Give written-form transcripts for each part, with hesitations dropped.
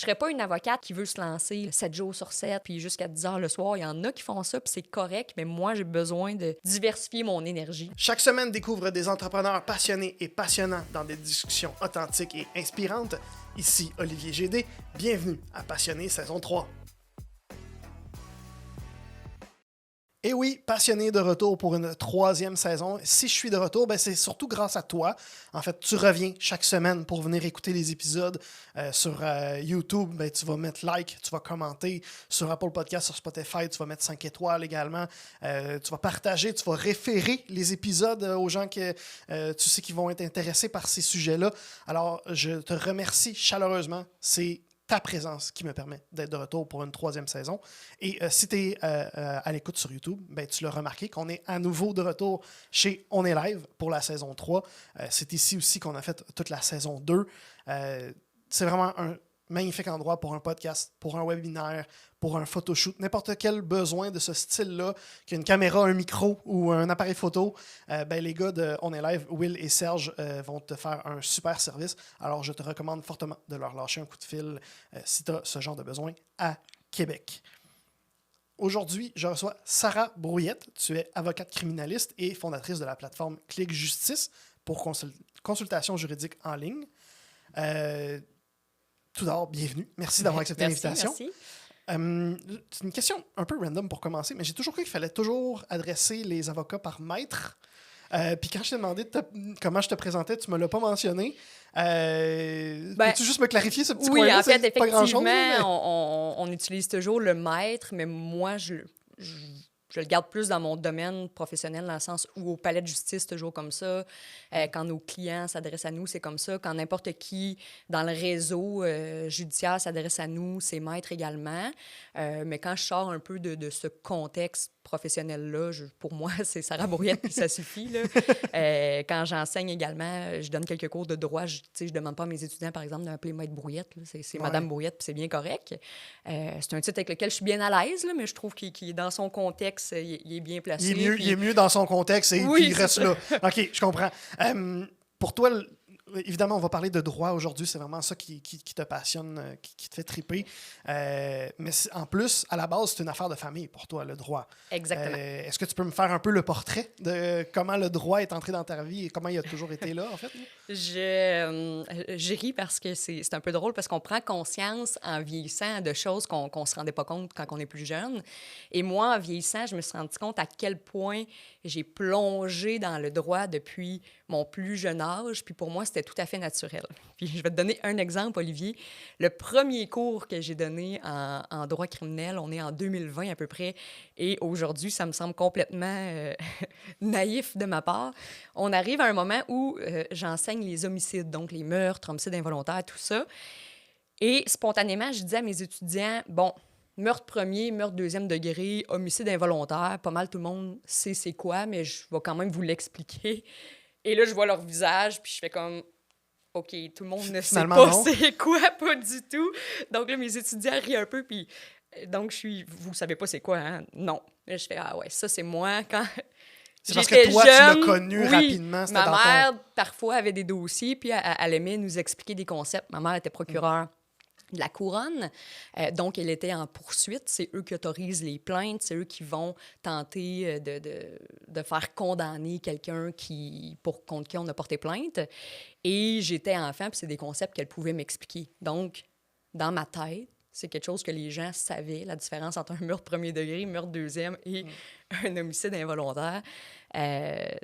serais pas une avocate qui veut se lancer 7 jours sur 7, puis jusqu'à 10 heures le soir. Il y en a qui font ça, puis c'est correct, mais moi, j'ai besoin de diversifier mon énergie. Chaque semaine, découvre des entrepreneurs passionnés et passionnants dans des discussions authentiques et inspirantes. Ici Olivier Gédé, bienvenue à Passionné saison 3. Et oui, Passionné de retour pour une 3e saison. Si je suis de retour, c'est surtout grâce à toi. En fait, tu reviens chaque semaine pour venir écouter les épisodes sur YouTube. Tu vas mettre like, tu vas commenter. Sur Apple Podcast, sur Spotify, tu vas mettre 5 étoiles également. Tu vas partager, tu vas référer les épisodes aux gens que tu sais qui vont être intéressés par ces sujets-là. Alors, je te remercie chaleureusement. C'est ta présence qui me permet d'être de retour pour une 3e saison. Et si tu es à l'écoute sur YouTube, tu l'as remarqué qu'on est à nouveau de retour chez On est live pour la saison 3. C'est ici aussi qu'on a fait toute la saison 2. C'est vraiment un magnifique endroit pour un podcast, pour un webinaire, pour un photoshoot, n'importe quel besoin de ce style-là, qu'il y ait une caméra, un micro ou un appareil photo, les gars de On est live, Will et Serge, vont te faire un super service. Alors, je te recommande fortement de leur lâcher un coup de fil si tu as ce genre de besoin à Québec. Aujourd'hui, je reçois Sarah Brouillette. Tu es avocate criminaliste et fondatrice de la plateforme Clic Justice pour consultation juridique en ligne. Tout d'abord, bienvenue. Merci d'avoir accepté l'invitation. Merci. C'est une question un peu random pour commencer, mais j'ai toujours cru qu'il fallait toujours adresser les avocats par maître. Puis quand je t'ai demandé comment je te présentais, tu ne me l'as pas mentionné. Peux-tu juste me clarifier ce petit coin-là? Oui, en fait, c'est pas grand-chose, mais... on utilise toujours le maître, mais moi, je le garde plus dans mon domaine professionnel, dans le sens où au palais de justice, toujours comme ça. Quand nos clients s'adressent à nous, c'est comme ça. Quand n'importe qui dans le réseau judiciaire s'adresse à nous, c'est maître également. Mais quand je sors un peu de ce contexte professionnel-là, pour moi, c'est Sarah Brouillette, puis ça suffit. Là. Quand j'enseigne également, je donne quelques cours de droit. Je demande pas à mes étudiants, par exemple, d'appeler Maître Brouillette. Là. C'est Madame Brouillette, puis c'est bien correct. C'est un titre avec lequel je suis bien à l'aise, là, mais je trouve qu'il est dans son contexte, il est bien placé. Il est mieux dans son contexte et puis il reste là. OK, je comprends. Pour toi, évidemment, on va parler de droit aujourd'hui. C'est vraiment ça qui te passionne, qui te fait triper. Mais en plus, à la base, c'est une affaire de famille pour toi, le droit. Exactement. Est-ce que tu peux me faire un peu le portrait de comment le droit est entré dans ta vie et comment il a toujours été là, en fait? Je ris parce que c'est un peu drôle, parce qu'on prend conscience en vieillissant de choses qu'on ne se rendait pas compte quand on est plus jeune. Et moi, en vieillissant, je me suis rendu compte à quel point j'ai plongé dans le droit depuis mon plus jeune âge. Puis pour moi, c'était tout à fait naturel. Puis je vais te donner un exemple, Olivier. Le premier cours que j'ai donné en droit criminel, on est en 2020 à peu près, et aujourd'hui, ça me semble complètement naïf de ma part. On arrive à un moment où j'enseigne les homicides, donc les meurtres, homicides involontaires, tout ça. Et spontanément, je dis à mes étudiants, bon, meurtre premier, meurtre 2e degré, homicide involontaire, pas mal tout le monde sait c'est quoi, mais je vais quand même vous l'expliquer. Et là, je vois leur visage, puis je fais comme, OK, tout le monde ne sait pas c'est quoi, pas du tout. Donc là, mes étudiants rient un peu, puis donc vous savez pas c'est quoi, hein? Non. Là, je fais, ah ouais, ça, c'est moi. Quand c'est parce que toi, jeune, tu l'as connu rapidement. Ma mère, parfois, avait des dossiers, puis elle aimait nous expliquer des concepts. Ma mère était procureure de la couronne. Donc, elle était en poursuite. C'est eux qui autorisent les plaintes. C'est eux qui vont tenter de faire condamner quelqu'un contre qui on a porté plainte. Et j'étais enfant, puis c'est des concepts qu'elle pouvait m'expliquer. Donc, dans ma tête, c'est quelque chose que les gens savaient, la différence entre un meurtre 1er degré, meurtre 2e et un homicide involontaire.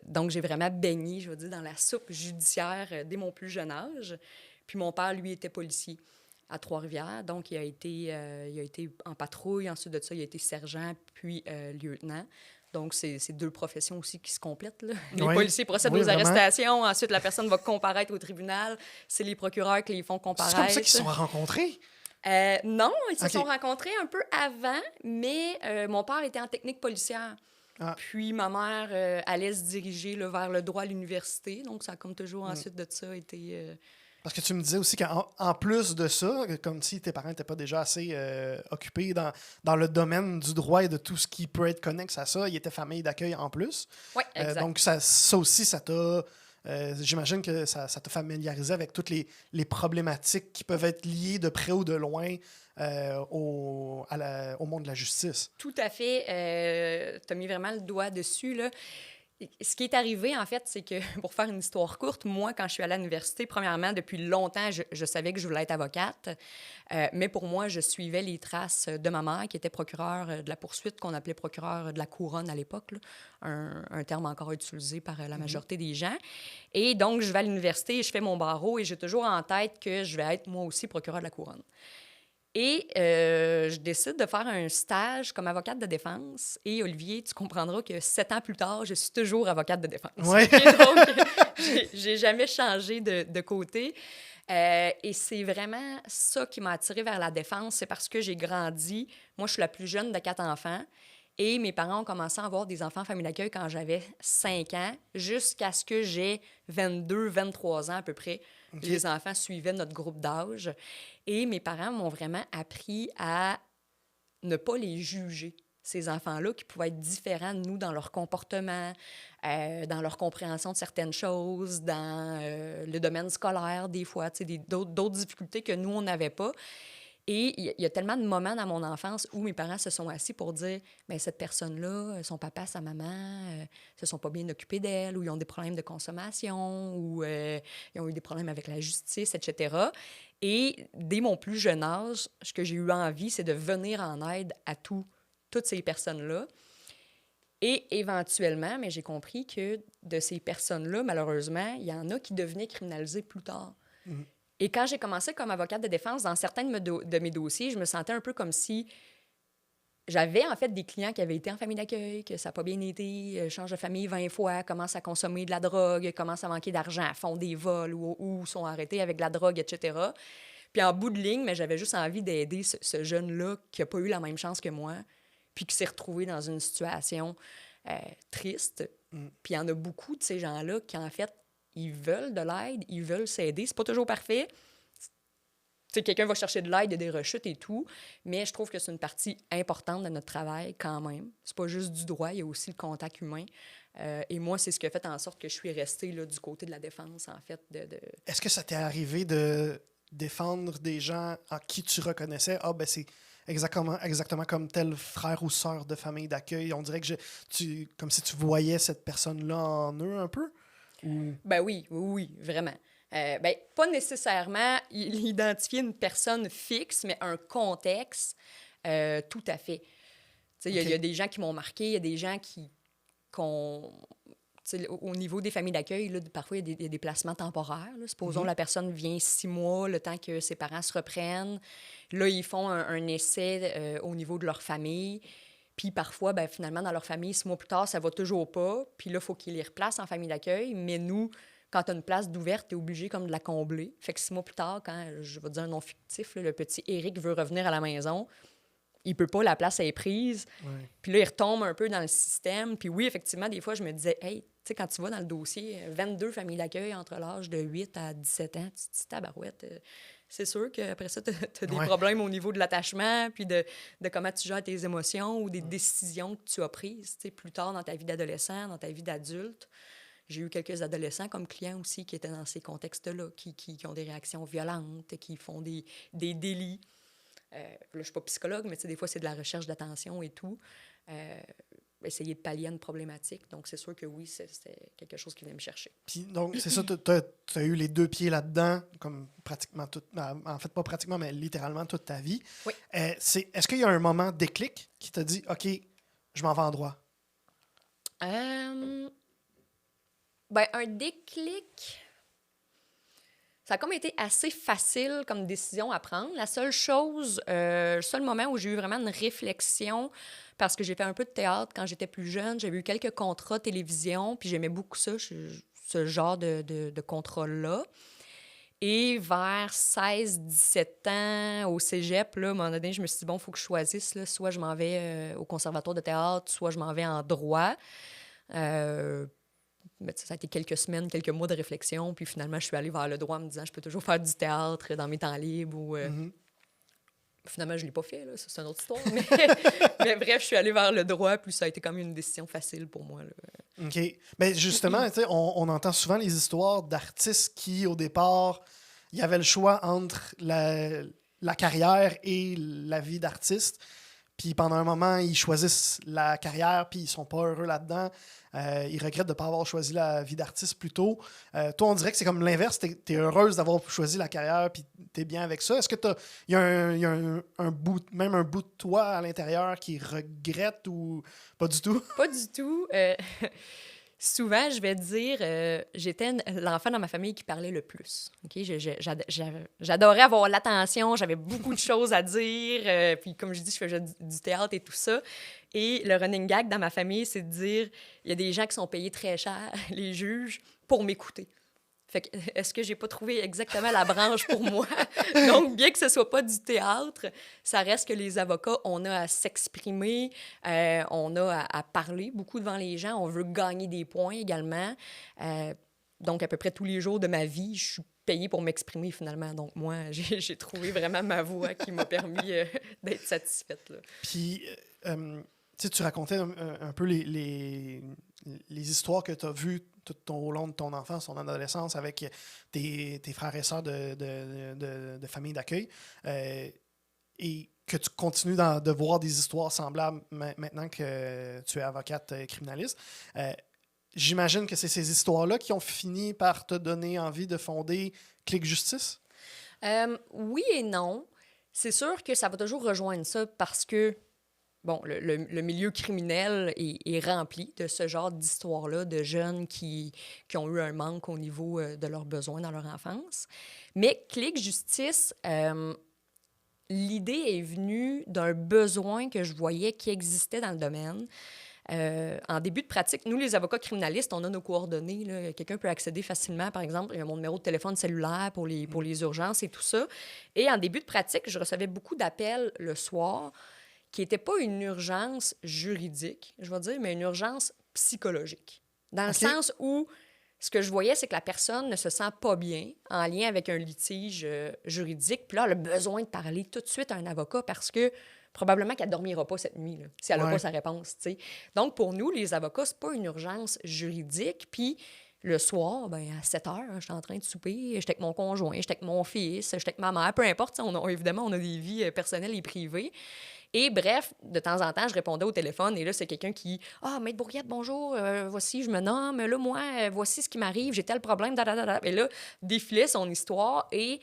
Donc, j'ai vraiment baigné, je veux dire, dans la soupe judiciaire dès mon plus jeune âge. Puis mon père, lui, était policier à Trois-Rivières. Donc, il a été en patrouille. Ensuite de ça, il a été sergent, puis lieutenant. Donc, c'est 2 professions aussi qui se complètent. Là. Les policiers procèdent aux arrestations. Ensuite, la personne va comparaître au tribunal. C'est les procureurs qui les font comparaître. C'est comme ça qu'ils se sont rencontrés? Non, ils se sont rencontrés un peu avant, mais mon père était en technique policière. Puis ma mère allait se diriger là, vers le droit à l'université. Donc, ça a comme toujours ensuite de ça été... Parce que tu me disais aussi qu'en plus de ça, comme si tes parents n'étaient pas déjà assez occupés dans le domaine du droit et de tout ce qui peut être connexe à ça, ils étaient famille d'accueil en plus. Oui, exact. Donc, ça aussi, ça t'a J'imagine que ça te familiarisait avec toutes les problématiques qui peuvent être liées de près ou de loin au monde de la justice. Tout à fait. Tu as mis vraiment le doigt dessus, là. Ce qui est arrivé, en fait, c'est que, pour faire une histoire courte, moi, quand je suis allée à l'université, premièrement, depuis longtemps, je savais que je voulais être avocate. Mais pour moi, je suivais les traces de ma mère, qui était procureure de la poursuite, qu'on appelait procureur de la couronne à l'époque, là. Un terme encore utilisé par la majorité des gens. Et donc, je vais à l'université, je fais mon barreau et j'ai toujours en tête que je vais être, moi aussi, procureur de la couronne. Et je décide de faire un stage comme avocate de défense. Et Olivier, tu comprendras que 7 ans plus tard, je suis toujours avocate de défense. Ouais. Et donc, j'ai jamais changé de côté. Et c'est vraiment ça qui m'a attirée vers la défense. C'est parce que j'ai grandi. Moi, je suis la plus jeune de 4 enfants. Et mes parents ont commencé à avoir des enfants en famille d'accueil quand j'avais 5 ans, jusqu'à ce que j'ai 22, 23 ans à peu près. Okay. Les enfants suivaient notre groupe d'âge. Et mes parents m'ont vraiment appris à ne pas les juger, ces enfants-là, qui pouvaient être différents de nous dans leur comportement, dans leur compréhension de certaines choses, dans le domaine scolaire, des fois, d'autres difficultés que nous, on n'avait pas. Et il y a tellement de moments dans mon enfance où mes parents se sont assis pour dire bien, cette personne-là, son papa, sa maman, se sont pas bien occupés d'elle, ou ils ont des problèmes de consommation, ou ils ont eu des problèmes avec la justice, etc. Et dès mon plus jeune âge, ce que j'ai eu envie, c'est de venir en aide à toutes ces personnes-là. Et éventuellement, mais j'ai compris que de ces personnes-là, malheureusement, il y en a qui devenaient criminalisées plus tard. Mm-hmm. Et quand j'ai commencé comme avocate de défense, dans certains de mes dossiers, je me sentais un peu comme si j'avais en fait des clients qui avaient été en famille d'accueil, que ça n'a pas bien été, changent de famille 20 fois, commencent à consommer de la drogue, commencent à manquer d'argent, font des vols ou sont arrêtés avec de la drogue, etc. Puis en bout de ligne, mais j'avais juste envie d'aider ce jeune-là qui n'a pas eu la même chance que moi, puis qui s'est retrouvé dans une situation triste. Puis il y en a beaucoup de ces gens-là qui, en fait, ils veulent de l'aide, ils veulent s'aider. C'est pas toujours parfait. T'sais, quelqu'un va chercher de l'aide, il y a des rechutes et tout, mais je trouve que c'est une partie importante de notre travail quand même. C'est pas juste du droit, il y a aussi le contact humain. Et moi, c'est ce qui a fait en sorte que je suis restée là, du côté de la défense, en fait. Est-ce que ça t'est arrivé de défendre des gens en qui tu reconnaissais « Ah, ben c'est exactement comme tel frère ou sœur de famille d'accueil. » On dirait que comme si tu voyais cette personne-là en eux un peu? Ou... Ben oui, vraiment. Ben, pas nécessairement identifier une personne fixe, mais un contexte, tout à fait. Il y a des gens qui m'ont marqué, il y a des gens au niveau des familles d'accueil, là, parfois, il y a des placements temporaires. Là. Supposons la personne vient 6 mois, le temps que ses parents se reprennent. Là, ils font un essai au niveau de leur famille. Puis parfois, ben, finalement, dans leur famille, 6 mois plus tard, ça va toujours pas. Puis là, il faut qu'ils les replacent en famille d'accueil. Mais nous, quand tu as une place d'ouverte, tu es obligé comme de la combler. Fait que 6 mois plus tard, quand, je vais dire un nom fictif, là, le petit Éric veut revenir à la maison, il peut pas, la place est prise. Ouais. Puis là, il retombe un peu dans le système. Puis oui, effectivement, des fois, je me disais, hey, tu sais, quand tu vas dans le dossier, 22 familles d'accueil entre l'âge de 8 à 17 ans, tu te dis, tabarouette, c'est sûr qu'après ça, tu as des problèmes au niveau de l'attachement, puis de comment tu gères tes émotions ou des décisions que tu as prises, tu sais, plus tard dans ta vie d'adolescent, dans ta vie d'adulte. J'ai eu quelques adolescents comme clients aussi qui étaient dans ces contextes-là, qui ont des réactions violentes, qui font des délits. Là, je ne suis pas psychologue, mais des fois, c'est de la recherche d'attention et tout. Essayer de pallier une problématique. Donc, c'est sûr que oui, c'était quelque chose qui venait me chercher. Puis, donc, c'est ça, tu as eu les 2 pieds là-dedans, comme pratiquement toute... En fait, pas pratiquement, mais littéralement toute ta vie. Oui. Est-ce qu'il y a un moment déclic qui t'a dit, OK, je m'en vais en droit? Ben, un déclic... Ça a comme été assez facile comme décision à prendre. La seule chose, le seul moment où j'ai eu vraiment une réflexion, parce que j'ai fait un peu de théâtre quand j'étais plus jeune, j'avais eu quelques contrats télévision, puis j'aimais beaucoup ça, ce genre de contrat-là. Et vers 16-17 ans, au cégep, là, à un moment donné, je me suis dit, bon, il faut que je choisisse. Là, soit je m'en vais au conservatoire de théâtre, soit je m'en vais en droit. Mais ça a été quelques semaines, quelques mois de réflexion. Puis finalement, je suis allée vers le droit en me disant je peux toujours faire du théâtre dans mes temps libres ou Finalement, je ne l'ai pas fait, là, ça, c'est une autre histoire. Mais, mais bref, je suis allée vers le droit, puis ça a été comme une décision facile pour moi. Là. OK. Mais justement, tu sais, on entend souvent les histoires d'artistes qui, au départ, il y avait le choix entre la carrière et la vie d'artiste. Puis pendant un moment, ils choisissent la carrière, puis ils sont pas heureux là-dedans. Ils regrettent de ne pas avoir choisi la vie d'artiste plus tôt. Toi, on dirait que c'est comme l'inverse. Tu es heureuse d'avoir choisi la carrière, puis tu es bien avec ça. Est-ce que il y a un bout, même un bout de toi à l'intérieur qui regrette ou pas du tout? Pas du tout. Souvent, je vais dire, j'étais l'enfant dans ma famille qui parlait le plus. Okay? J'adorais avoir l'attention, j'avais beaucoup de choses à dire. Puis comme je dis, je faisais du théâtre et tout ça. Et le running gag dans ma famille, c'est de dire, il y a des gens qui sont payés très cher, les juges, pour m'écouter. Fait que, est-ce que j'ai pas trouvé exactement la branche pour moi? Donc, bien que ce soit pas du théâtre, ça reste que les avocats, on a à s'exprimer, on a à parler beaucoup devant les gens, on veut gagner des points également. Donc, à peu près tous les jours de ma vie, je suis payée pour m'exprimer finalement. Donc, moi, j'ai trouvé vraiment ma voix qui m'a permis d'être satisfaite. Là. Puis, tu racontais un peu les histoires que tu as vues tout au long de ton enfance, ton adolescence, avec tes frères et sœurs de famille d'accueil, et que tu continues de voir des histoires semblables maintenant que tu es avocate criminaliste. J'imagine que c'est ces histoires-là qui ont fini par te donner envie de fonder Clic Justice? Oui et non. C'est sûr que ça va toujours rejoindre ça parce que bon, le milieu criminel est rempli de ce genre d'histoires-là, de jeunes qui ont eu un manque au niveau de leurs besoins dans leur enfance. Mais Clic Justice, l'idée est venue d'un besoin que je voyais qui existait dans le domaine. En début de pratique, nous, les avocats criminalistes, on a nos coordonnées. Là. Quelqu'un peut accéder facilement, par exemple, il y a mon numéro de téléphone cellulaire pour les urgences et tout ça. Et en début de pratique, je recevais beaucoup d'appels le soir qui n'était pas une urgence juridique, je vais dire, mais une urgence psychologique. Dans le sens où ce que je voyais, c'est que la personne ne se sent pas bien en lien avec un litige juridique. Puis là, elle a besoin de parler tout de suite à un avocat parce que probablement qu'elle ne dormira pas cette nuit, là, si elle n'a pas sa réponse. T'sais. Donc, pour nous, les avocats, ce n'est pas une urgence juridique. Puis le soir, ben, à 7 heures, je suis en train de souper, j'étais avec mon conjoint, j'étais avec mon fils, j'étais avec ma mère, peu importe. Évidemment, on a des vies personnelles et privées. Et bref, de temps en temps, je répondais au téléphone et là, c'est quelqu'un qui « Ah, Maître Bourriette, bonjour, voici, je me nomme. Là, moi, voici ce qui m'arrive, j'ai tel problème. » Et là, défilait son histoire et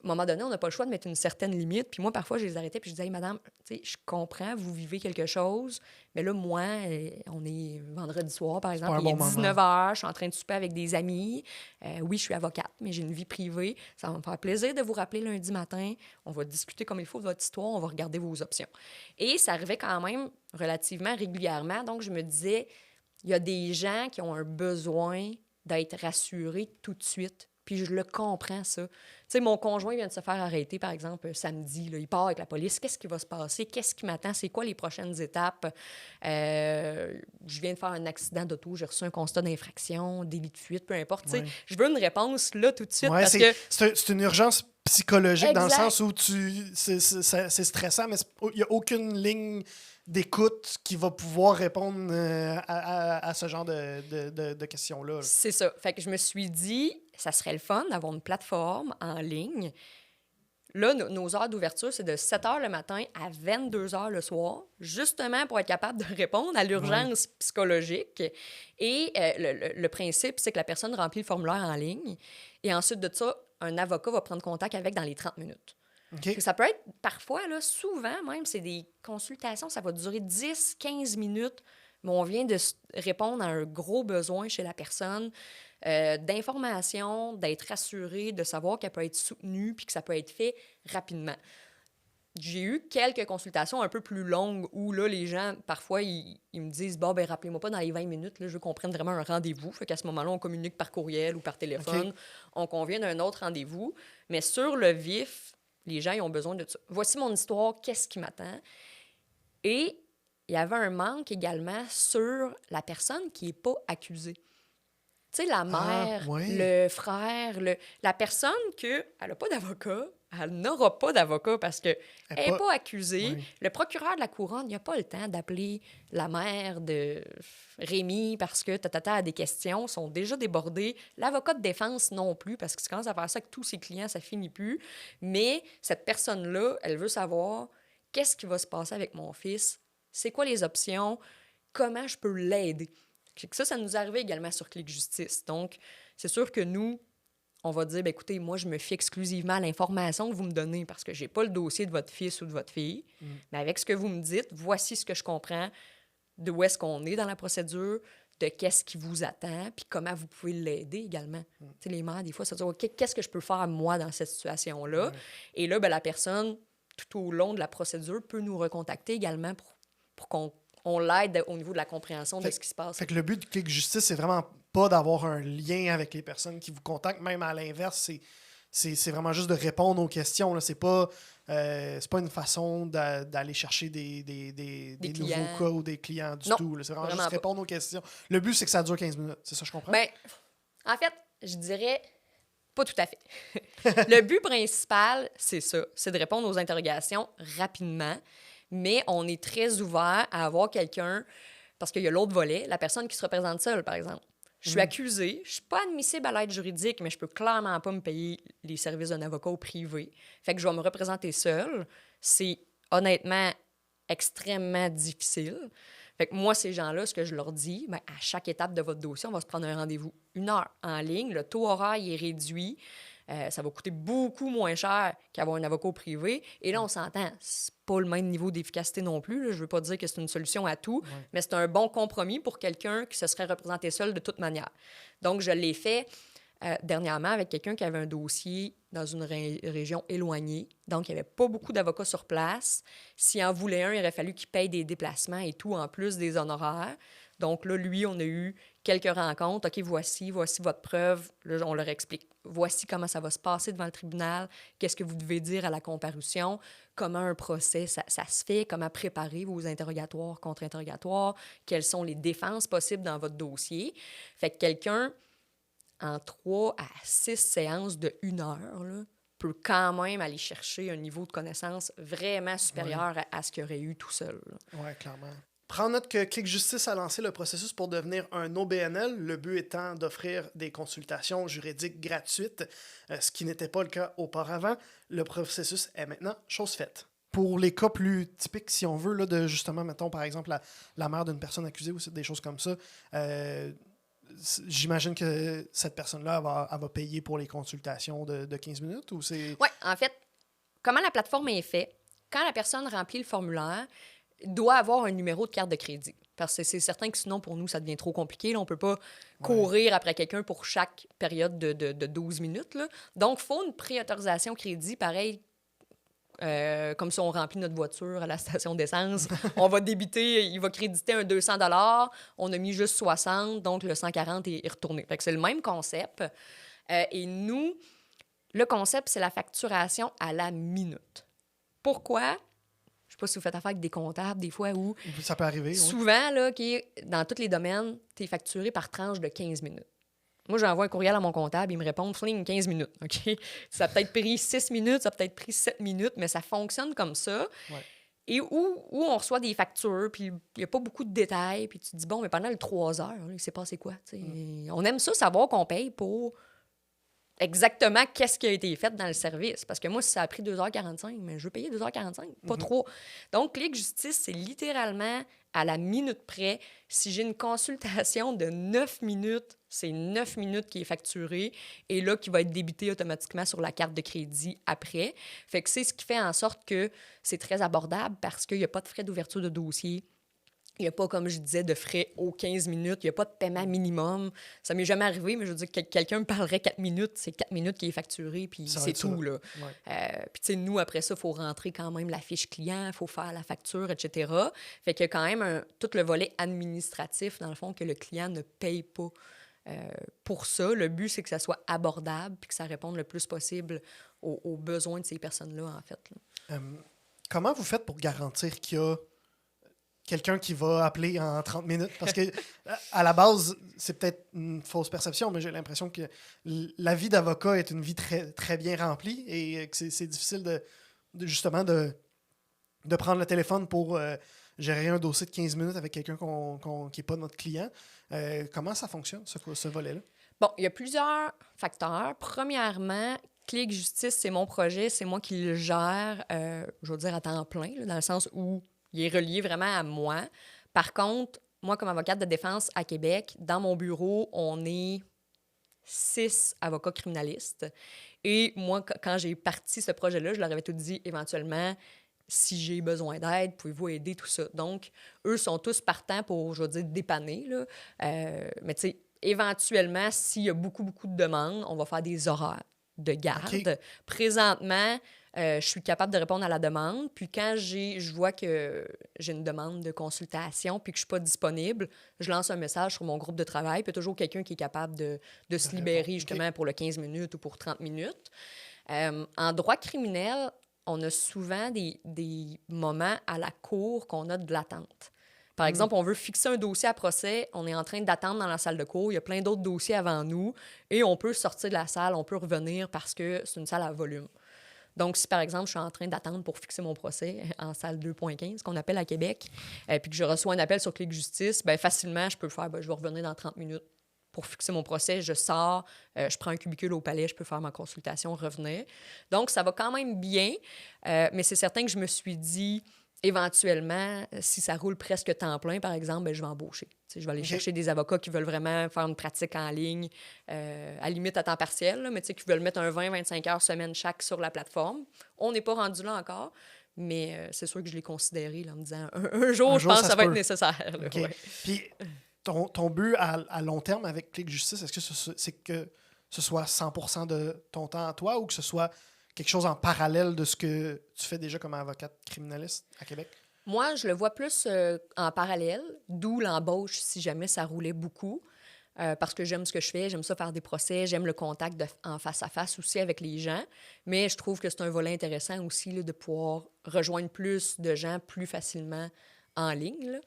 à un moment donné, on n'a pas le choix de mettre une certaine limite. Puis moi, parfois, je les arrêtais puis je disais hey, « Madame, je comprends, vous vivez quelque chose, mais là, moi, on est vendredi soir, par exemple, il est 19h, je suis en train de souper avec des amis. Oui, je suis avocate, mais j'ai une vie privée. Ça va me faire plaisir de vous rappeler lundi matin. On va discuter comme il faut de votre histoire, on va regarder vos options. » Et ça arrivait quand même relativement régulièrement. Donc, je me disais, il y a des gens qui ont un besoin d'être rassurés tout de suite. Puis je le comprends, ça. Tu sais, mon conjoint vient de se faire arrêter, par exemple, samedi. Là, il part avec la police. Qu'est-ce qui va se passer? Qu'est-ce qui m'attend? C'est quoi les prochaines étapes? Je viens de faire un accident d'auto. J'ai reçu un constat d'infraction, délit de fuite, peu importe. Ouais. Je veux une réponse là tout de suite. Ouais, parce que c'est une urgence psychologique dans le sens où c'est stressant, mais il n'y a aucune ligne d'écoute qui va pouvoir répondre à ce genre de questions-là. C'est ça. Fait que je me suis dit, ça serait le fun d'avoir une plateforme en ligne. Là, nos heures d'ouverture, c'est de 7 h le matin à 22 h le soir, justement pour être capable de répondre à l'urgence psychologique. Et le principe, c'est que la personne remplit le formulaire en ligne. Et ensuite de ça, un avocat va prendre contact avec dans les 30 minutes. Okay. Ça peut être parfois, là, souvent même, c'est des consultations, ça va durer 10-15 minutes, mais on vient de répondre à un gros besoin chez la personne, d'information, d'être rassurée, de savoir qu'elle peut être soutenue puis que ça peut être fait rapidement. J'ai eu quelques consultations un peu plus longues où là, les gens, parfois, ils me disent « Bon, ben rappelez-moi pas dans les 20 minutes, là, je veux qu'on prenne vraiment un rendez-vous. » Fait qu'à ce moment-là, on communique par courriel ou par téléphone. Okay. On convient d'un autre rendez-vous. Mais sur le vif, les gens, ils ont besoin de ça. Voici mon histoire, qu'est-ce qui m'attend? Et il y avait un manque également sur la personne qui n'est pas accusée. Tu sais, la mère, le frère, la personne qu'elle n'a pas d'avocat, elle n'aura pas d'avocat parce qu'elle Elle n'est pas accusée. Oui. Le procureur de la couronne, il n'a pas le temps d'appeler la mère de Rémi parce que Tata a des questions, sont déjà débordés. L'avocat de défense non plus, parce que si tu commences à faire ça avec tous ses clients, ça finit plus. Mais cette personne-là, elle veut savoir qu'est-ce qui va se passer avec mon fils, c'est quoi les options, comment je peux l'aider. Ça nous arrivait également sur Clic Justice. Donc, c'est sûr que nous, on va dire, ben, écoutez, moi, je me fie exclusivement à l'information que vous me donnez parce que je n'ai pas le dossier de votre fils ou de votre fille. Mais avec ce que vous me dites, voici ce que je comprends, d'où est-ce qu'on est dans la procédure, de qu'est-ce qui vous attend, puis comment vous pouvez l'aider également. Tu sais, les mères, des fois, ça dit, OK, qu'est-ce que je peux faire, moi, dans cette situation-là? Et là, ben, la personne, tout au long de la procédure, peut nous recontacter également pour qu'on l'aide au niveau de la compréhension de ce qui se passe. Fait que le but du Clic Justice, c'est vraiment pas d'avoir un lien avec les personnes qui vous contactent, même à l'inverse, c'est vraiment juste de répondre aux questions. Là. C'est pas une façon d'aller chercher des nouveaux cas ou des clients du tout. Là. C'est vraiment juste répondre aux questions. Le but, c'est que ça dure 15 minutes. C'est ça, je comprends? Ben, en fait, je dirais pas tout à fait. Le but principal, c'est ça. C'est de répondre aux interrogations rapidement, mais on est très ouvert à avoir quelqu'un, parce qu'il y a l'autre volet, la personne qui se représente seule, par exemple. Je suis accusée, je suis pas admissible à l'aide juridique, mais je peux clairement pas me payer les services d'un avocat au privé. Fait que je vais me représenter seule. C'est honnêtement extrêmement difficile. Fait que moi, ces gens-là, ce que je leur dis, ben, à chaque étape de votre dossier, on va se prendre un rendez-vous 1 heure en ligne. Le taux horaire est réduit. Ça va coûter beaucoup moins cher qu'avoir un avocat au privé. Et là, on s'entend, c'est pas le même niveau d'efficacité non plus. Là. Je veux pas dire que c'est une solution à tout, mais c'est un bon compromis pour quelqu'un qui se serait représenté seul de toute manière. Donc, je l'ai fait dernièrement avec quelqu'un qui avait un dossier dans une région éloignée. Donc, il n'y avait pas beaucoup d'avocats sur place. S'il en voulait un, il aurait fallu qu'il paye des déplacements et tout, en plus des honoraires. Donc là, lui, on a eu quelques rencontres. OK, voici votre preuve. Là, on leur explique. Voici comment ça va se passer devant le tribunal. Qu'est-ce que vous devez dire à la comparution? Comment un procès, ça se fait? Comment préparer vos interrogatoires, contre-interrogatoires? Quelles sont les défenses possibles dans votre dossier? Fait que quelqu'un, en 3 à 6 séances de 1 heure, là, peut quand même aller chercher un niveau de connaissance vraiment supérieur à ce qu'il aurait eu tout seul. Oui, clairement. Prends note que Clic Justice a lancé le processus pour devenir un OBNL, le but étant d'offrir des consultations juridiques gratuites, ce qui n'était pas le cas auparavant. Le processus est maintenant chose faite. Pour les cas plus typiques, si on veut, là, de justement, mettons par exemple la mère d'une personne accusée ou des choses comme ça, j'imagine que cette personne-là, elle va payer pour les consultations de 15 minutes ou c'est... Oui, en fait, comment la plateforme est faite, quand la personne remplit le formulaire, doit avoir un numéro de carte de crédit. Parce que c'est certain que sinon, pour nous, ça devient trop compliqué. Là, on ne peut pas courir après quelqu'un pour chaque période de 12 minutes. Là. Donc, il faut une préautorisation crédit, pareil, comme si on remplit notre voiture à la station d'essence. On va débiter, il va créditer un 200 $, on a mis juste 60, donc le 140 est retourné. Fait que c'est le même concept. Et nous, le concept, c'est la facturation à la minute. Pourquoi? Je ne sais pas si vous faites affaire avec des comptables, des fois, où... Ça peut arriver, souvent, là, dans tous les domaines, tu es facturé par tranche de 15 minutes. Moi, j'envoie un courriel à mon comptable, il me répond « Fling, 15 minutes. » OK? Ça a peut-être pris 6 minutes, ça a peut-être pris 7 minutes, mais ça fonctionne comme ça. Ouais. Et où on reçoit des factures, puis il n'y a pas beaucoup de détails, puis tu te dis « Bon, mais pendant les 3 heures, là, il s'est passé quoi? » On aime ça, savoir qu'on paye pour... exactement qu'est-ce qui a été fait dans le service. Parce que moi, si ça a pris 2h45, mais je veux payer 2h45, pas trop. Donc, Clic Justice, c'est littéralement à la minute près. Si j'ai une consultation de 9 minutes, c'est 9 minutes qui est facturée et là, qui va être débité automatiquement sur la carte de crédit après. Fait que c'est ce qui fait en sorte que c'est très abordable parce qu'il n'y a pas de frais d'ouverture de dossier. Il n'y a pas, comme je disais, de frais aux 15 minutes. Il n'y a pas de paiement minimum. Ça m'est jamais arrivé, mais je veux dire que quelqu'un me parlerait 4 minutes. C'est 4 minutes qui est facturé, puis c'est tout. Là. Ouais. Puis, tu sais, nous, après ça, il faut rentrer quand même la fiche client, il faut faire la facture, etc. Fait qu'il y a quand même tout le volet administratif, dans le fond, que le client ne paye pas pour ça. Le but, c'est que ça soit abordable puis que ça réponde le plus possible aux besoins de ces personnes-là, en fait. Là. Comment vous faites pour garantir qu'il y a quelqu'un qui va appeler en 30 minutes? Parce que à la base, c'est peut-être une fausse perception, mais j'ai l'impression que la vie d'avocat est une vie très, très bien remplie et que c'est difficile justement de prendre le téléphone pour gérer un dossier de 15 minutes avec quelqu'un qui n'est pas notre client. Comment ça fonctionne, ce volet-là? Bon, il y a plusieurs facteurs. Premièrement, Click Justice, c'est mon projet, c'est moi qui le gère, je veux dire à temps plein, là, dans le sens où il est relié vraiment à moi. Par contre, moi, comme avocate de défense à Québec, dans mon bureau, on est 6 avocats criminalistes. Et moi, quand j'ai parti ce projet-là, je leur avais tout dit, éventuellement, si j'ai besoin d'aide, pouvez-vous aider, tout ça. Donc, eux sont tous partants pour, je veux dire, dépanner, là. Mais tu sais, éventuellement, s'il y a beaucoup, beaucoup de demandes, on va faire des horaires de garde. OK. Présentement, je suis capable de répondre à la demande. Puis quand je vois que j'ai une demande de consultation puis que je ne suis pas disponible, je lance un message sur mon groupe de travail. Puis il y a toujours quelqu'un qui est capable de se libérer justement pour le 15 minutes ou pour 30 minutes. En droit criminel, on a souvent des moments à la cour qu'on a de l'attente. Par exemple, on veut fixer un dossier à procès, on est en train d'attendre dans la salle de cour, il y a plein d'autres dossiers avant nous, et on peut sortir de la salle, on peut revenir parce que c'est une salle à volume. Donc, si par exemple, je suis en train d'attendre pour fixer mon procès en salle 2.15, qu'on appelle à Québec, puis que je reçois un appel sur Click Justice, bien, facilement, je peux le faire, je vais revenir dans 30 minutes pour fixer mon procès. Je sors, je prends un cubicule au palais, je peux faire ma consultation, revenir. Donc, ça va quand même bien, mais c'est certain que je me suis dit, éventuellement, si ça roule presque temps plein, par exemple, bien, je vais embaucher. Tu sais, je vais aller chercher des avocats qui veulent vraiment faire une pratique en ligne, à limite à temps partiel, là, mais tu sais, qui veulent mettre un 20-25 heures semaine chaque sur la plateforme. On n'est pas rendu là encore, mais c'est sûr que je l'ai considéré là, en me disant un jour, je pense que ça va être nécessaire. Là, okay. Ouais. Puis, ton but à long terme avec Click Justice, est-ce que c'est que ce soit 100% de ton temps à toi ou que ce soit quelque chose en parallèle de ce que tu fais déjà comme avocate criminaliste à Québec? Moi, je le vois plus en parallèle, d'où l'embauche si jamais ça roulait beaucoup, parce que j'aime ce que je fais, j'aime ça faire des procès, j'aime le contact en face à face aussi avec les gens, mais je trouve que c'est un volet intéressant aussi là, de pouvoir rejoindre plus de gens plus facilement en ligne, là.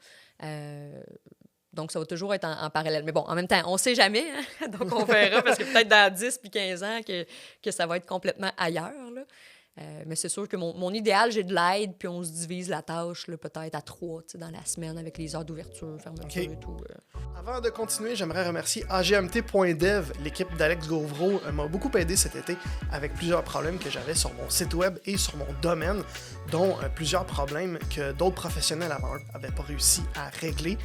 Donc, ça va toujours être en parallèle. Mais bon, en même temps, on ne sait jamais, hein? Donc on verra, parce que peut-être dans 10 puis 15 ans que ça va être complètement ailleurs, là. Mais c'est sûr que mon idéal, j'ai de l'aide, puis on se divise la tâche là, peut-être à 3 dans la semaine avec les heures d'ouverture, fermeture et tout. Avant de continuer, j'aimerais remercier AGMT.dev. L'équipe d'Alex Gauvreau m'a beaucoup aidé cet été avec plusieurs problèmes que j'avais sur mon site web et sur mon domaine, dont plusieurs problèmes que d'autres professionnels avant n'avaient pas réussi à régler.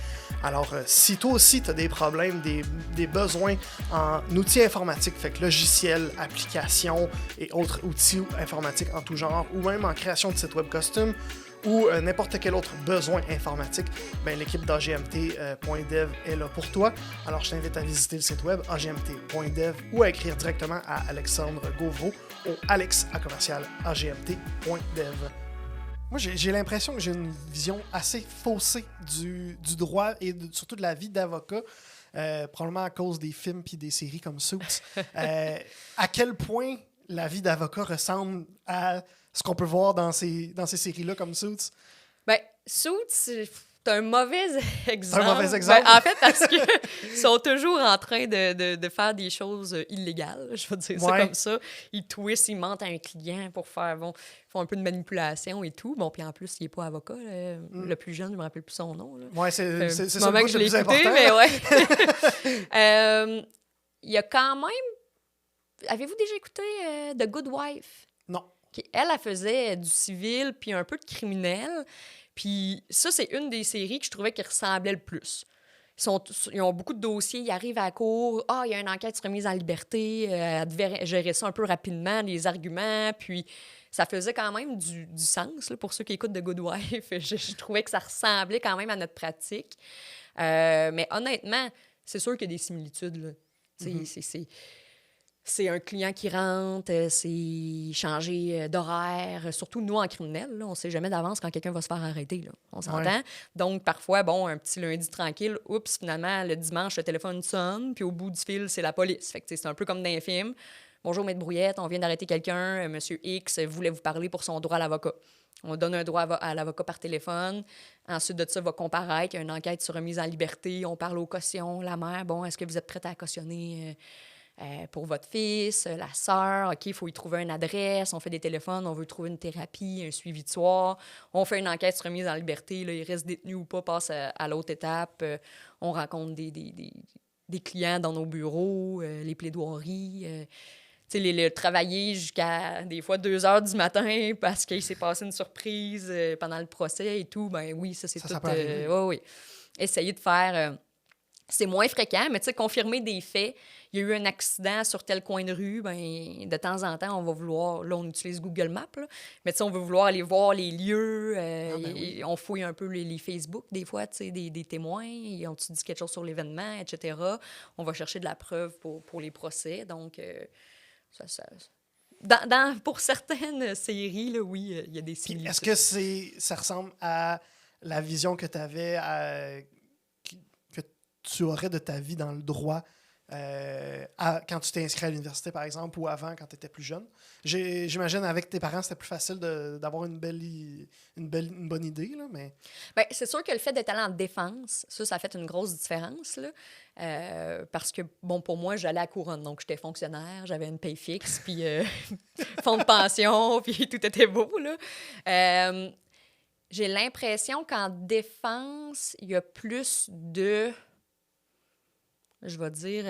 Alors, si toi aussi tu as des problèmes, des besoins en outils informatiques, fait que logiciels, applications et autres outils informatiques en tout genre, ou même en création de sites web custom, ou n'importe quel autre besoin informatique, ben, l'équipe d'AGMT.dev est là pour toi. Alors, je t'invite à visiter le site web agmt.dev ou à écrire directement à Alexandre Gauvreau au alex@agmt.dev. Moi, j'ai l'impression que j'ai une vision assez faussée du droit et surtout de la vie d'avocat, probablement à cause des films puis des séries comme Suits. À quel point la vie d'avocat ressemble à ce qu'on peut voir dans ces séries-là comme Suits? Bien, Suits, c'est un mauvais exemple. C'est un mauvais exemple? Ben, en fait, parce qu'ils sont toujours en train de faire des choses illégales, je vais dire ça comme ça. Ils twistent, ils mentent à un client pour faire, bon, ils font un peu de manipulation et tout. Bon, puis en plus, il n'est pas avocat, le plus jeune, je ne me rappelle plus son nom. Oui, c'est ça le que je l'ai écouté, mais ouais. Il y a quand même... Avez-vous déjà écouté The Good Wife? Non. Elle faisait du civil puis un peu de criminel. Puis ça, c'est une des séries que je trouvais qui ressemblait le plus. Ils ont beaucoup de dossiers, ils arrivent à la cour, il y a une enquête sur remise en liberté, elle devait gérer ça un peu rapidement, les arguments, puis ça faisait quand même du sens là, pour ceux qui écoutent The Good Wife. Je trouvais que ça ressemblait quand même à notre pratique. Mais honnêtement, c'est sûr qu'il y a des similitudes. Là. C'est un client qui rentre, c'est changer d'horaire. Surtout nous, en criminel, là, on ne sait jamais d'avance quand quelqu'un va se faire arrêter. Là. On s'entend? Ouais. Donc, parfois, bon, un petit lundi tranquille, oups, finalement, le dimanche, le téléphone sonne, puis au bout du fil, c'est la police. Fait que c'est un peu comme dans un film. « Bonjour, Maître Brouillette, on vient d'arrêter quelqu'un. Monsieur X voulait vous parler pour son droit à l'avocat. » On donne un droit à l'avocat par téléphone. Ensuite de ça, va comparaître. Il y a une enquête sur remise en liberté. On parle aux cautions. La mère, bon, est-ce que vous êtes prête à cautionner pour votre fils? La sœur, OK, il faut y trouver une adresse. On fait des téléphones. On veut trouver une thérapie, un suivi de soir. On fait une enquête sur remise en liberté. Là, il reste détenu ou pas, passe à l'autre étape. On rencontre des clients dans nos bureaux, les plaidoiries. Tu sais, le travailler jusqu'à des fois 2 heures du matin parce qu'il s'est passé une surprise pendant le procès et tout, ben oui, ça, c'est tout. Ça peut arriver. Oui. Essayer de faire. C'est moins fréquent, mais tu sais, confirmer des faits. Il y a eu un accident sur tel coin de rue, ben de temps en temps, on va vouloir. Là, on utilise Google Maps, là, mais tu sais, on veut vouloir aller voir les lieux. Oui. On fouille un peu les Facebook, des fois, tu sais, des témoins. Et on te dit quelque chose sur l'événement, etc. On va chercher de la preuve pour les procès. Donc, pour certaines séries, là, oui, il y a des Puis similitudes. est-ce que ça ressemble à la vision que tu avais, que tu aurais de ta vie dans le droit quand tu t'es inscrit à l'université, par exemple, ou avant, quand tu étais plus jeune? J'imagine avec tes parents, c'était plus facile d'avoir une bonne idée, là, mais... Bien, c'est sûr que le fait d'être allé en défense, ça a fait une grosse différence, là. Parce que, bon, pour moi, j'allais à Couronne, donc j'étais fonctionnaire, j'avais une paye fixe, puis fonds de pension, puis tout était beau, là. J'ai l'impression qu'en défense, il y a plus de... Je vais dire...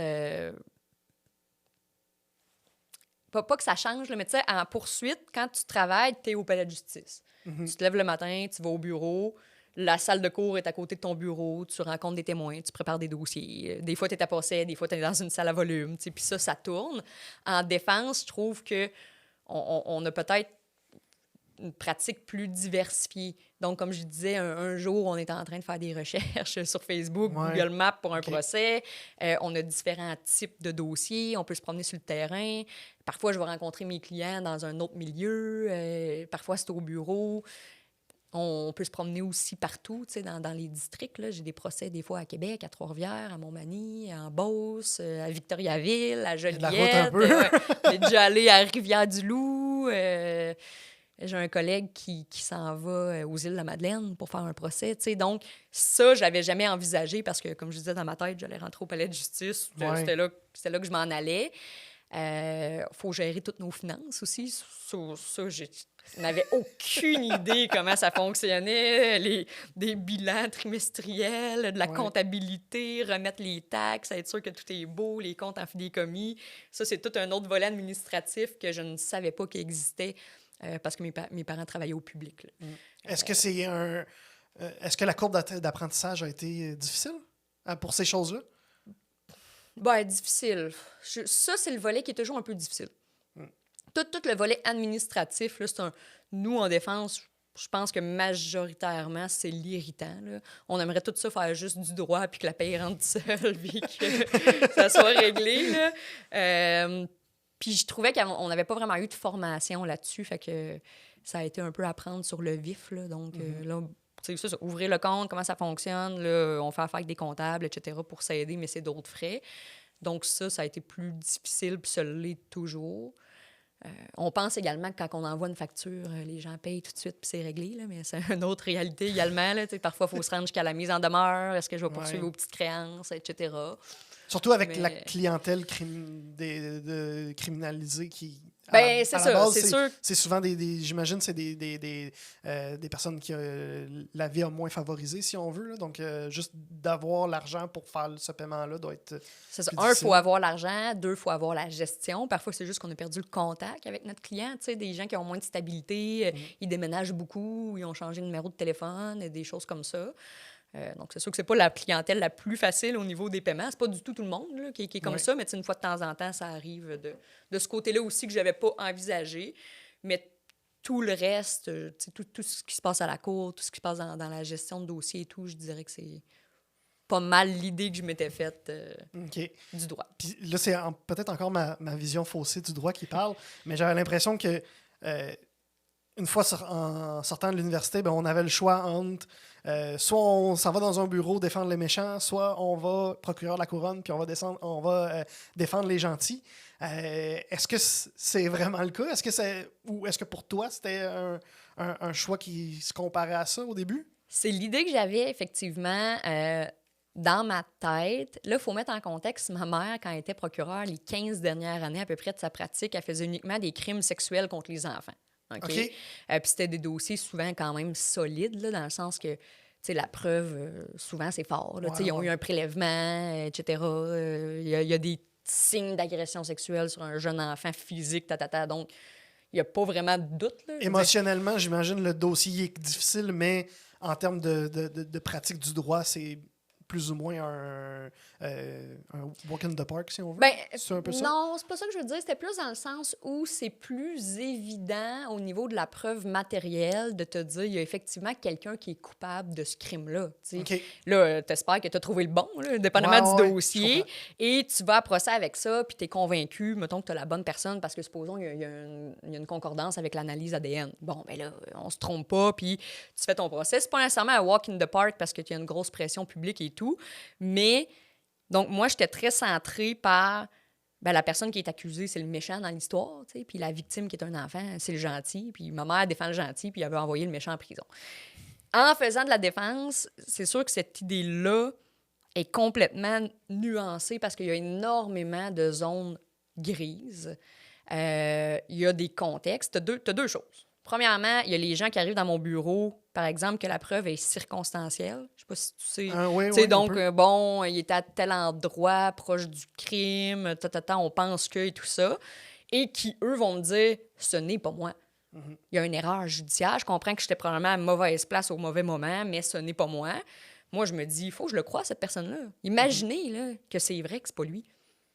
Pas que ça change, là, mais tu sais, en poursuite, quand tu travailles, tu es au palais de justice. Tu te lèves le matin, tu vas au bureau, la salle de cours est à côté de ton bureau, tu rencontres des témoins, tu prépares des dossiers. Des fois, tu es à procès, des fois, tu es dans une salle à volume, puis ça tourne. En défense, je trouve que on a peut-être une pratique plus diversifiée. Donc, comme je disais, un jour, on est en train de faire des recherches sur Facebook, Google Maps pour un procès. On a différents types de dossiers. On peut se promener sur le terrain. Parfois, je vais rencontrer mes clients dans un autre milieu. Parfois, c'est au bureau. On peut se promener aussi partout, tu sais, dans les districts. Là. J'ai des procès des fois à Québec, à Trois-Rivières, à Montmagny, en Beauce, à Victoriaville, à Joliette. La route un peu. J'ai déjà allé à Rivière-du-Loup. J'ai un collègue qui s'en va aux Îles-de-la-Madeleine pour faire un procès. Tu sais. Donc, ça, je l'avais jamais envisagé parce que, comme je disais dans ma tête, j'allais rentrer au palais de justice. C'était là que je m'en allais. Faut gérer toutes nos finances aussi. Ça, je n'avais aucune idée comment ça fonctionnait. Des bilans trimestriels, de la comptabilité, remettre les taxes, être sûr que tout est beau, les comptes en fidéicommis. Ça, c'est tout un autre volet administratif que je ne savais pas qu'il existait. Parce que mes parents travaillaient au public. Là. Est-ce que est-ce que la courbe d'apprentissage a été difficile pour ces choses-là? Ben, difficile. Ça, c'est le volet qui est toujours un peu difficile. Tout le volet administratif, là, nous, en défense, je pense que majoritairement, c'est l'irritant. Là. On aimerait tout ça faire juste du droit puis que la paye rentre seule puis que ça soit réglé. Là. Puis je trouvais qu'on n'avait pas vraiment eu de formation là-dessus, fait que ça a été un peu à prendre sur le vif. Là. Donc là, tu sais, ça, ouvrir le compte, comment ça fonctionne, là, on fait affaire avec des comptables, etc., pour s'aider, mais c'est d'autres frais. Donc ça a été plus difficile, puis ça l'est toujours. On pense également que quand on envoie une facture, les gens payent tout de suite, puis c'est réglé, là, mais c'est une autre réalité également. Là, parfois, il faut se rendre jusqu'à la mise en demeure. Est-ce que je vais poursuivre vos petites créances, etc. Surtout avec la clientèle criminalisée qui... Ben, c'est ça, c'est sûr. C'est souvent j'imagine, c'est des personnes qui la vie a moins favorisée, si on veut. Là. Donc, juste d'avoir l'argent pour faire ce paiement-là doit être... C'est ça. Un, il faut avoir l'argent. Deux, il faut avoir la gestion. Parfois, c'est juste qu'on a perdu le contact avec notre client. Tu sais, des gens qui ont moins de stabilité, ils déménagent beaucoup, ils ont changé de numéro de téléphone, des choses comme ça. Donc, c'est sûr que c'est pas la clientèle la plus facile au niveau des paiements. C'est pas du tout le monde là, qui est comme ça, mais une fois de temps en temps, ça arrive de ce côté-là aussi que j'avais pas envisagé. Mais tout le reste, tout ce qui se passe à la cour, tout ce qui se passe dans la gestion de dossiers et tout, je dirais que c'est pas mal l'idée que je m'étais faite du droit. Puis là, c'est peut-être encore ma vision faussée du droit qui parle, mais j'avais l'impression que une fois en sortant de l'université, ben, on avait le choix entre soit on s'en va dans un bureau défendre les méchants, soit on va procureur de la couronne puis on va défendre les gentils. Est-ce que c'est vraiment le cas? Ou est-ce que pour toi, c'était un choix qui se comparait à ça au début? C'est l'idée que j'avais, effectivement, dans ma tête. Là, il faut mettre en contexte, ma mère, quand elle était procureure, les 15 dernières années à peu près de sa pratique, elle faisait uniquement des crimes sexuels contre les enfants. OK? OK. Puis c'était des dossiers souvent quand même solides, là, dans le sens que, tu sais, la preuve, souvent, c'est fort. Là. Tu sais, ils ont eu un prélèvement, etc. Il y a des signes d'agression sexuelle sur un jeune enfant physique, Donc, il n'y a pas vraiment de doute. Là. Émotionnellement, j'imagine le dossier est difficile, mais en termes de pratique du droit, c'est plus ou moins un walk in the park, si on veut. Ben, C'est un peu ça? non, c'est pas ça que je veux dire. C'était plus dans le sens où c'est plus évident au niveau de la preuve matérielle de te dire il y a effectivement quelqu'un qui est coupable de ce crime-là. Tu sais. OK. Là, t'espères que tu as trouvé le bon, là, dépendamment Ouais, du je dossier. comprends. Et tu vas à procès avec ça, puis tu es convaincu, mettons que tu as la bonne personne, parce que supposons qu'il y a une concordance avec l'analyse ADN. Bon, ben là, on se trompe pas, puis tu fais ton procès. C'est pas nécessairement un walk in the park parce qu'il y a une grosse pression publique et tout, mais donc moi, j'étais très centrée par la personne qui est accusée, c'est le méchant dans l'histoire, tu sais, puis la victime qui est un enfant, c'est le gentil, puis ma mère défend le gentil, puis elle veut envoyer le méchant en prison. En faisant de la défense, c'est sûr que cette idée-là est complètement nuancée parce qu'il y a énormément de zones grises. Il y a des contextes. T'as deux choses. Premièrement, il y a les gens qui arrivent dans mon bureau, par exemple, que la preuve est circonstancielle. Je sais pas si tu sais. Oui, Tu sais, oui, donc, bon, il était à tel endroit, proche du crime, on pense que, et tout ça. Et qui, eux, vont me dire, ce n'est pas moi. Il y a une erreur judiciaire. Je comprends que j'étais probablement à mauvaise place au mauvais moment, mais ce n'est pas moi. Moi, je me dis, il faut que je le croie, cette personne-là. Imaginez là, que c'est vrai que c'est pas lui.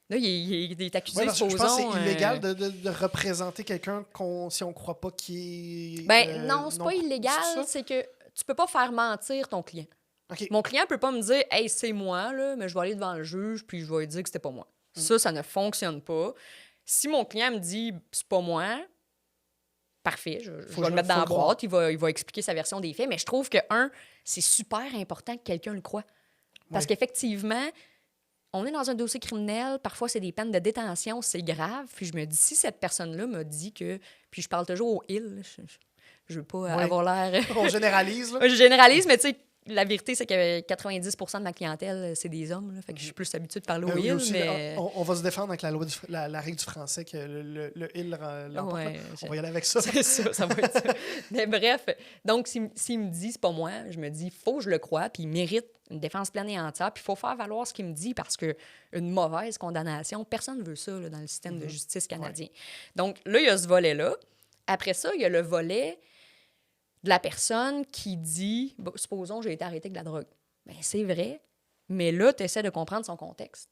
Là, il est accusé, ouais, parce que je pense que supposons, c'est illégal de représenter quelqu'un si on ne croit pas qu'il est... Ben non, c'est pas c'est illégal, ça? c'est que tu peux pas faire mentir ton client. OK. Mon client peut pas me dire « Hey, c'est moi, là, mais je vais aller devant le juge puis je vais lui dire que c'était pas moi. » Ça ne fonctionne pas. Si mon client me dit « C'est pas moi », parfait, je vais le mettre dans la boîte, il va expliquer sa version des faits, mais je trouve que, c'est super important que quelqu'un le croie. Parce qu'effectivement, on est dans un dossier criminel, parfois c'est des peines de détention, c'est grave, puis je me dis, si cette personne-là m'a dit que... Puis je parle toujours au « il », je veux pas avoir l'air... On généralise, là. Je généralise, mais tu sais, la vérité, c'est que 90 % de ma clientèle, c'est des hommes. Là, fait que je suis plus habituée de parler au il, aussi, mais... on va se défendre avec la loi la règle du français que le il l'emporte. Ouais, on va y aller avec ça. C'est ça va être ça. Mais bref, donc s'il me dit « c'est pas moi », je me dis « faut que je le croie », puis il mérite une défense pleine et entière, puis il faut faire valoir ce qu'il me dit, parce que une mauvaise condamnation, personne ne veut ça là, dans le système de justice canadien. Donc là, il y a ce volet-là. Après ça, il y a le volet de la personne qui dit, bon, supposons j'ai été arrêté avec de la drogue. Bien, c'est vrai, mais là, tu essaies de comprendre son contexte.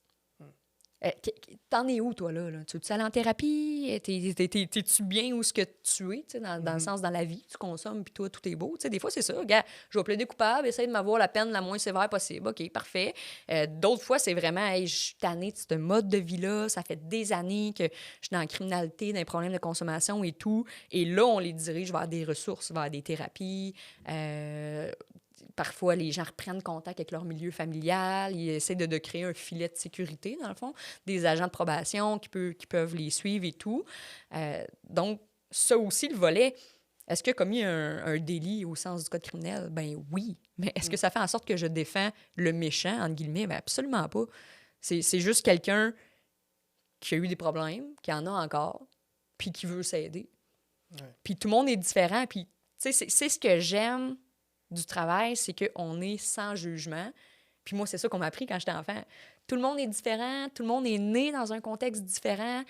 T'en es où, toi, là? Tu es allé en thérapie? T'es-tu bien où ce que tu es, dans le sens, dans la vie, tu consommes, puis toi, tout est beau? Des fois, c'est ça. Regarde, je vais plaider coupable, essaye de m'avoir la peine la moins sévère possible. OK, parfait. D'autres fois, c'est vraiment, hey, je suis tannée de ce mode de vie-là. Ça fait des années que je suis dans la criminalité, dans les problèmes de consommation et tout. Et là, on les dirige vers des ressources, vers des thérapies. Parfois, les gens reprennent contact avec leur milieu familial. Ils essaient de créer un filet de sécurité, dans le fond. Des agents de probation qui peuvent les suivre et tout. Donc, ça aussi, le volet, est-ce qu'il a commis un délit au sens du code criminel? Ben oui. Mais est-ce que ça fait en sorte que je défends le méchant, entre guillemets? Ben absolument pas. C'est juste quelqu'un qui a eu des problèmes, qui en a encore, puis qui veut s'aider. Ouais. Puis tout le monde est différent. Puis, tu sais, c'est ce que j'aime du travail, c'est qu'on est sans jugement. Puis moi, c'est ça qu'on m'a appris quand j'étais enfant. Tout le monde est différent, tout le monde est né dans un contexte différent,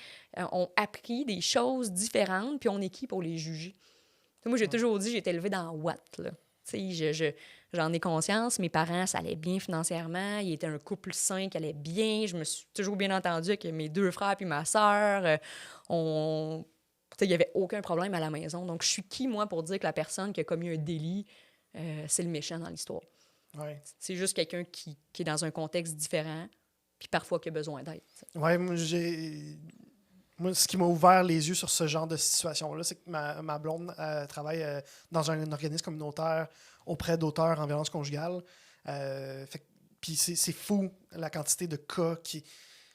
on a appris des choses différentes, puis on est qui pour les juger? T'sais, moi, j'ai toujours dit, j'ai été élevée dans Watt, là. J'en ai conscience, mes parents, ça allait bien financièrement, ils étaient un couple sain qui allait bien, je me suis toujours bien entendue avec mes deux frères puis ma sœur, il n'y avait aucun problème à la maison. Donc, je suis qui, moi, pour dire que la personne qui a commis un délit, c'est le méchant dans l'histoire. Ouais. C'est juste quelqu'un qui est dans un contexte différent, puis parfois qui a besoin d'aide. Oui, moi, ce qui m'a ouvert les yeux sur ce genre de situation-là, c'est que ma blonde travaille dans un organisme communautaire auprès d'auteurs en violence conjugale. Puis c'est fou, la quantité de cas qui...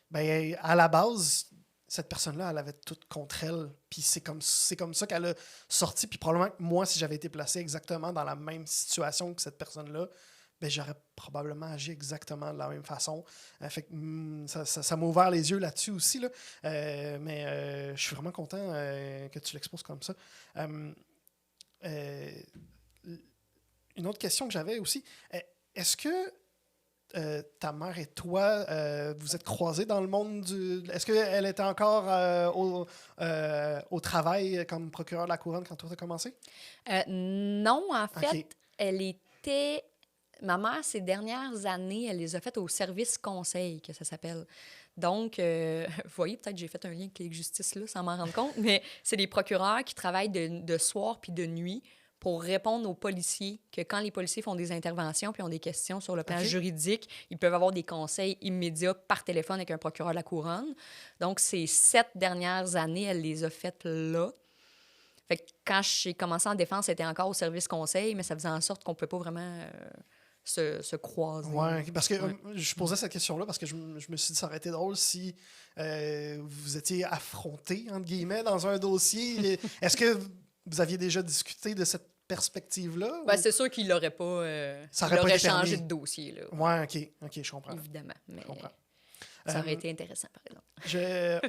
Ben, à la base, cette personne-là, elle avait tout contre elle. Puis c'est comme ça qu'elle a sorti. Puis probablement que moi, si j'avais été placé exactement dans la même situation que cette personne-là, ben, j'aurais probablement agi exactement de la même façon. Fait que ça m'a ouvert les yeux là-dessus aussi. Là. Mais je suis vraiment content que tu l'exposes comme ça. Une autre question que j'avais aussi, est-ce que ta mère et toi, vous êtes croisés dans le monde du... Est-ce qu'elle était encore au travail comme procureure de la couronne quand toi, tu as commencé? Non, en fait, OK. elle était... Ma mère, ces dernières années, elle les a faites au service conseil, que ça s'appelle. Donc, vous voyez, peut-être que j'ai fait un lien avec les justices là, sans m'en rendre compte, mais c'est des procureurs qui travaillent de soir puis de nuit pour répondre aux policiers, que quand les policiers font des interventions puis ont des questions sur le plan OK. juridique, ils peuvent avoir des conseils immédiats par téléphone avec un procureur de la couronne. Donc, ces 7 dernières années, elle les a faites là. Fait que quand j'ai commencé en défense, c'était encore au service conseil, mais ça faisait en sorte qu'on ne pouvait pas vraiment se croiser. Ouais, parce que Ouais. je posais cette question-là parce que je me suis dit ça aurait été drôle si vous étiez affrontés, entre guillemets, dans un dossier. Est-ce que vous aviez déjà discuté de cette perspective-là? Ben, ou... c'est sûr qu'il n'aurait pas, Ça il aurait pas aurait été changé permis. de dossier, là. Ouais, OK, je comprends. Évidemment. Mais Je comprends. ça aurait été intéressant, par exemple.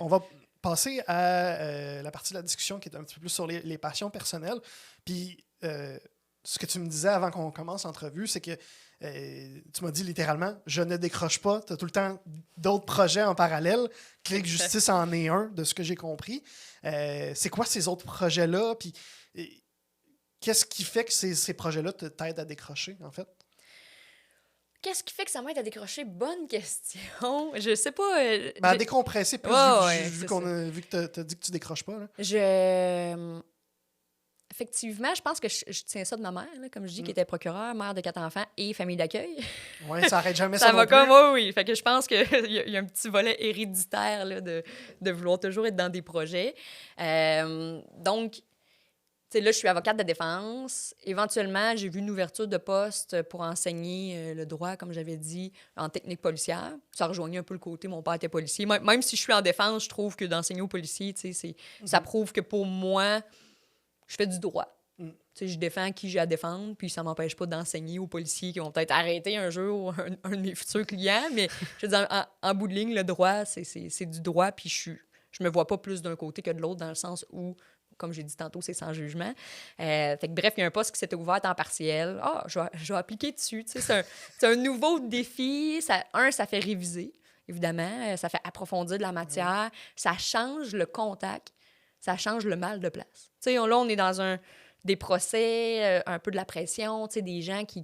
On va passer à la partie de la discussion qui est un petit peu plus sur les passions personnelles. Puis, ce que tu me disais avant qu'on commence l'entrevue, c'est que tu m'as dit littéralement, je ne décroche pas. Tu as tout le temps d'autres projets en parallèle. Clic Justice en est un, de ce que j'ai compris. C'est quoi ces autres projets-là? Puis, qu'est-ce qui fait que ces projets-là t'aident à décrocher, en fait? Qu'est-ce qui fait que ça m'aide à décrocher? Bonne question. Je sais pas. À décompresser plus, vu que tu as dit que tu décroches pas. Là. Effectivement, je pense que je tiens ça de ma mère, là, comme je dis, qui était procureure, mère de 4 enfants et famille d'accueil. Oui, ça arrête jamais Ça non va plus. comme, oui. Fait que je pense qu'il y a un petit volet héréditaire là, de vouloir toujours être dans des projets. Donc, tu sais, là, je suis avocate de défense. Éventuellement, j'ai vu une ouverture de poste pour enseigner le droit, comme j'avais dit, en technique policière. Ça rejoignait un peu le côté, mon père était policier. Même si je suis en défense, je trouve que d'enseigner aux policiers, tu sais, ça prouve que pour moi, je fais du droit. Tu sais, je défends qui j'ai à défendre, puis ça m'empêche pas d'enseigner aux policiers qui vont peut-être arrêter un jour un de mes futurs clients, mais je veux dire, en bout de ligne, le droit, c'est du droit, puis je me vois pas plus d'un côté que de l'autre, dans le sens où, comme j'ai dit tantôt, c'est sans jugement. Fait que, bref, il y a un poste qui s'était ouvert en partiel. Je vais appliquer dessus. Tu sais, c'est un nouveau défi. Ça fait réviser, évidemment. Ça fait approfondir de la matière. Ça change le contact. Ça change le mal de place. Tu sais, là, on est dans des procès, un peu de la pression, tu sais, des gens qui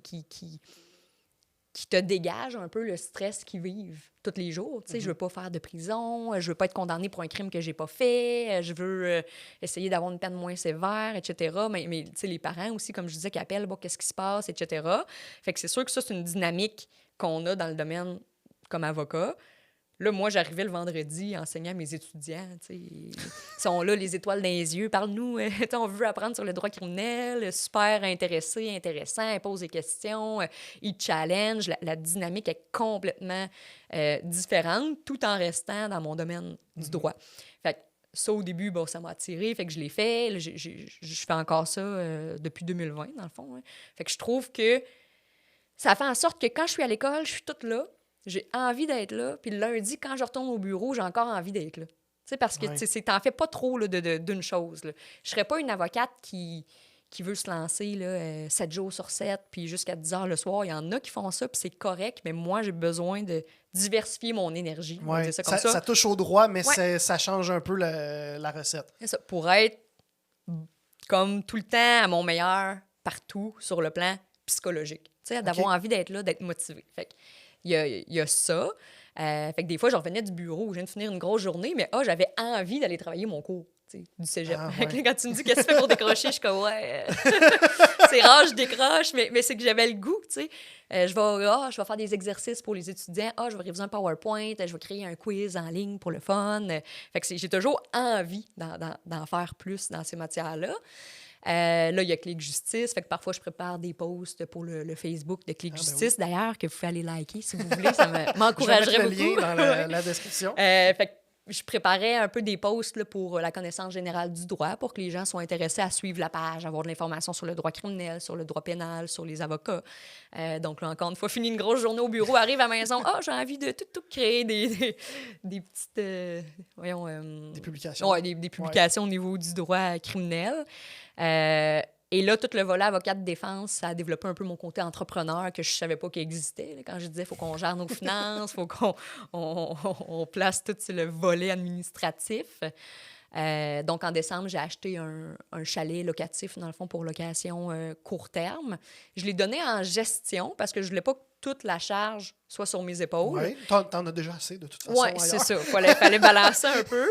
te dégagent un peu le stress qu'ils vivent tous les jours. Tu sais, je veux pas faire de prison, je veux pas être condamné pour un crime que j'ai pas fait, je veux essayer d'avoir une peine moins sévère, etc. Mais tu sais, les parents aussi, comme je disais, qui appellent, bon, qu'est-ce qui se passe, etc. Fait que c'est sûr que ça, c'est une dynamique qu'on a dans le domaine comme avocat. Là, moi, j'arrivais le vendredi enseignant à mes étudiants. Ils sont là, les étoiles dans les yeux. Parle-nous, on veut apprendre sur le droit criminel. Super intéressé, intéressant. Ils posent des questions, ils challenge. La dynamique est complètement différente, tout en restant dans mon domaine du droit. Fait que ça, au début, bon, ça m'a attiré. Fait que je l'ai fait. Là, je fais encore ça depuis 2020, dans le fond. Hein. Fait que je trouve que ça fait en sorte que quand je suis à l'école, je suis toute là. J'ai envie d'être là. Puis le lundi, quand je retourne au bureau, j'ai encore envie d'être là. Tu sais, parce que t'en fais pas trop là, d'une chose. Là. Je serais pas une avocate qui veut se lancer là, 7 jours sur 7, puis jusqu'à 10 heures le soir. Il y en a qui font ça, puis c'est correct, mais moi, j'ai besoin de diversifier mon énergie. On va dire ça comme ça. Ça touche au droit, mais ça change un peu la recette. C'est ça. Pour être comme tout le temps à mon meilleur partout sur le plan psychologique. Tu sais, d'avoir envie d'être là, d'être motivé. Fait que il y a ça. Fait que des fois, je revenais du bureau, je viens de finir une grosse journée, mais j'avais envie d'aller travailler mon cours du cégep. Quand tu me dis qu'est-ce que tu fais pour décrocher, je suis comme, c'est rare, je décroche, mais c'est que j'avais le goût, tu sais. Je vais faire des exercices pour les étudiants. Je vais réviser un PowerPoint, je vais créer un quiz en ligne pour le fun. Fait que j'ai toujours envie d'en faire plus dans ces matières-là. Là, il y a Clic Justice. Fait que parfois, je prépare des posts pour le Facebook de Clic Justice, d'ailleurs, que vous pouvez aller liker si vous voulez. Ça m'encouragerait beaucoup. Je vais mettre le lien dans la description. Fait je préparais un peu des posts là, pour la connaissance générale du droit, pour que les gens soient intéressés à suivre la page, avoir de l'information sur le droit criminel, sur le droit pénal, sur les avocats. Donc, là, encore une fois, fini une grosse journée au bureau, arrive à la maison, j'ai envie de tout créer des petites... Des publications. Ouais, des publications au niveau du droit criminel. Et là, tout le volet avocat de défense, ça a développé un peu mon côté entrepreneur que je ne savais pas qu'il existait. Là, quand je disais, il faut qu'on gère nos finances, il faut qu'on place tout le volet administratif. Donc, en décembre, j'ai acheté un chalet locatif, dans le fond, pour location court terme. Je l'ai donné en gestion parce que je ne voulais pas que toute la charge soit sur mes épaules. Oui, t'en as déjà assez, de toute façon. Oui, c'est ça. Fallait balancer un peu.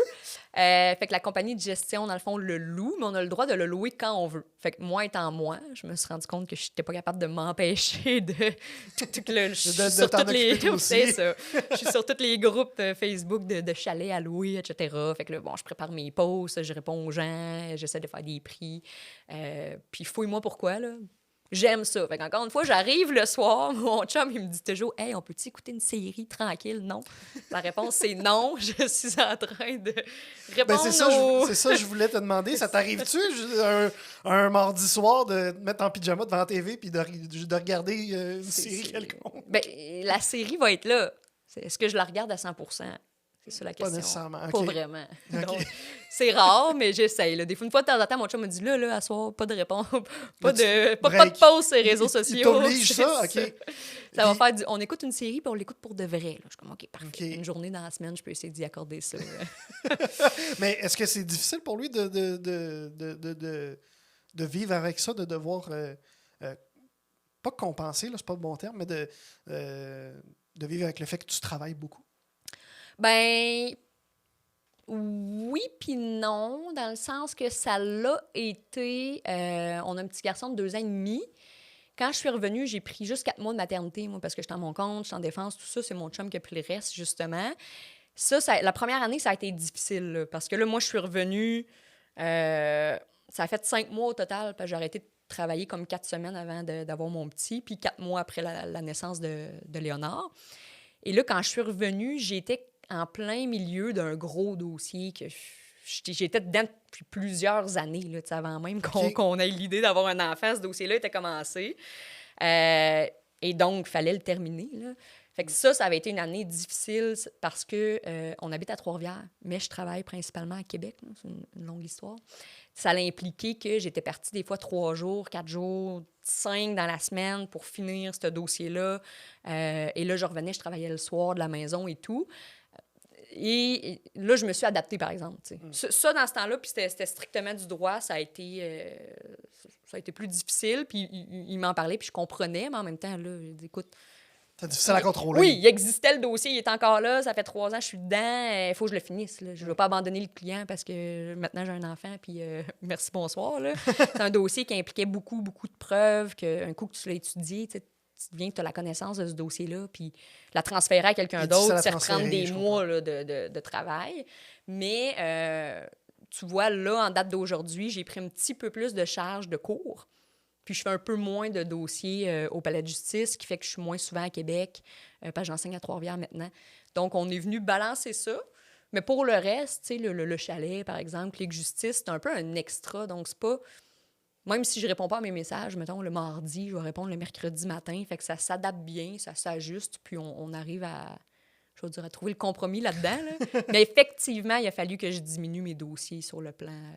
Fait que la compagnie de gestion, dans le fond, le loue, mais on a le droit de le louer quand on veut. Fait que moi étant moi, je me suis rendu compte que je n'étais pas capable de m'empêcher de... de t'en occuper toi aussi. C'est ça. Je suis sur tous les groupes Facebook de chalets à louer, etc. Fait que là, bon, je prépare mes posts, je réponds aux gens, j'essaie de faire des prix. Puis fouille-moi pourquoi, là. J'aime ça. Fait qu'encore une fois, j'arrive le soir, mon chum, il me dit toujours « Hey, on peut-tu écouter une série tranquille? » Non. La réponse, c'est non. Je suis en train de répondre c'est ça, je voulais te demander. Ça t'arrive-tu un mardi soir de te mettre en pyjama devant la TV puis de regarder une série quelconque? Ben, la série va être là. Est-ce que je la regarde à 100 ? C'est ça la question. Pas nécessairement. Pas vraiment. Okay. Donc, c'est rare, mais j'essaye. Là. Des fois, une fois de temps en temps, mon chum me dit là, à soir, pas de réponse, pas de pause sur les réseaux sociaux. Il t'oblige ça? OK. Ça va faire on écoute une série, puis on l'écoute pour de vrai. Là. Je suis comme, OK, parfait. Okay. Une journée dans la semaine, je peux essayer d'y accorder ça. Mais est-ce que c'est difficile pour lui de vivre avec ça, de devoir, pas compenser, là, c'est pas le bon terme, mais de vivre avec le fait que tu travailles beaucoup? Ben, oui puis non, dans le sens que ça l'a été... on a un petit garçon de 2 ans et demi. Quand je suis revenue, j'ai pris juste 4 mois de maternité, moi, parce que j'étais à mon compte, j'étais en défense, tout ça. C'est mon chum qui a pris le reste, justement. Ça, la première année, ça a été difficile, là, parce que là, moi, je suis revenue... ça a fait 5 mois au total, parce que j'ai arrêté de travailler comme 4 semaines avant d'avoir mon petit, puis 4 mois après la naissance de Léonard. Et là, quand je suis revenue, j'étais en plein milieu d'un gros dossier que j'étais dedans depuis plusieurs années, là, avant même qu'on ait l'idée d'avoir un enfant. Ce dossier-là était commencé. Et donc, il fallait le terminer. Là. Fait que ça avait été une année difficile parce que on habite à Trois-Rivières, mais je travaille principalement à Québec. Là. C'est une longue histoire. Ça a impliqué que j'étais partie des fois 3 jours, 4 jours, 5 dans la semaine pour finir ce dossier-là. Et là, je revenais, je travaillais le soir de la maison et tout. Et là, je me suis adaptée, par exemple. Ça, dans ce temps-là, puis c'était strictement du droit, ça a été plus difficile. Puis il m'en parlait, puis je comprenais, mais en même temps, là, écoute... C'est difficile à contrôler. Oui, il existait le dossier, il est encore là, ça fait 3 ans, je suis dedans, il faut que je le finisse. Là. Je ne veux pas abandonner le client parce que maintenant j'ai un enfant, puis merci, bonsoir. Là. C'est un dossier qui impliquait beaucoup, beaucoup de preuves, qu'un coup que tu l'as étudié, tu viens que tu as la connaissance de ce dossier-là, puis la transférer à quelqu'un d'autre, c'est reprendre des mois là, de travail. Mais tu vois, là, en date d'aujourd'hui, j'ai pris un petit peu plus de charges de cours. Puis je fais un peu moins de dossiers au palais de justice, ce qui fait que je suis moins souvent à Québec, parce que j'enseigne à Trois-Rivières maintenant. Donc, on est venu balancer ça. Mais pour le reste, tu sais, le chalet, par exemple, les justice, c'est un peu un extra. Donc, c'est pas... Même si je réponds pas à mes messages, mettons, le mardi, je vais répondre le mercredi matin. Fait que ça s'adapte bien, ça s'ajuste, puis on arrive à... Je veux dire, à trouver le compromis là-dedans. Là. Mais effectivement, il a fallu que je diminue mes dossiers sur le plan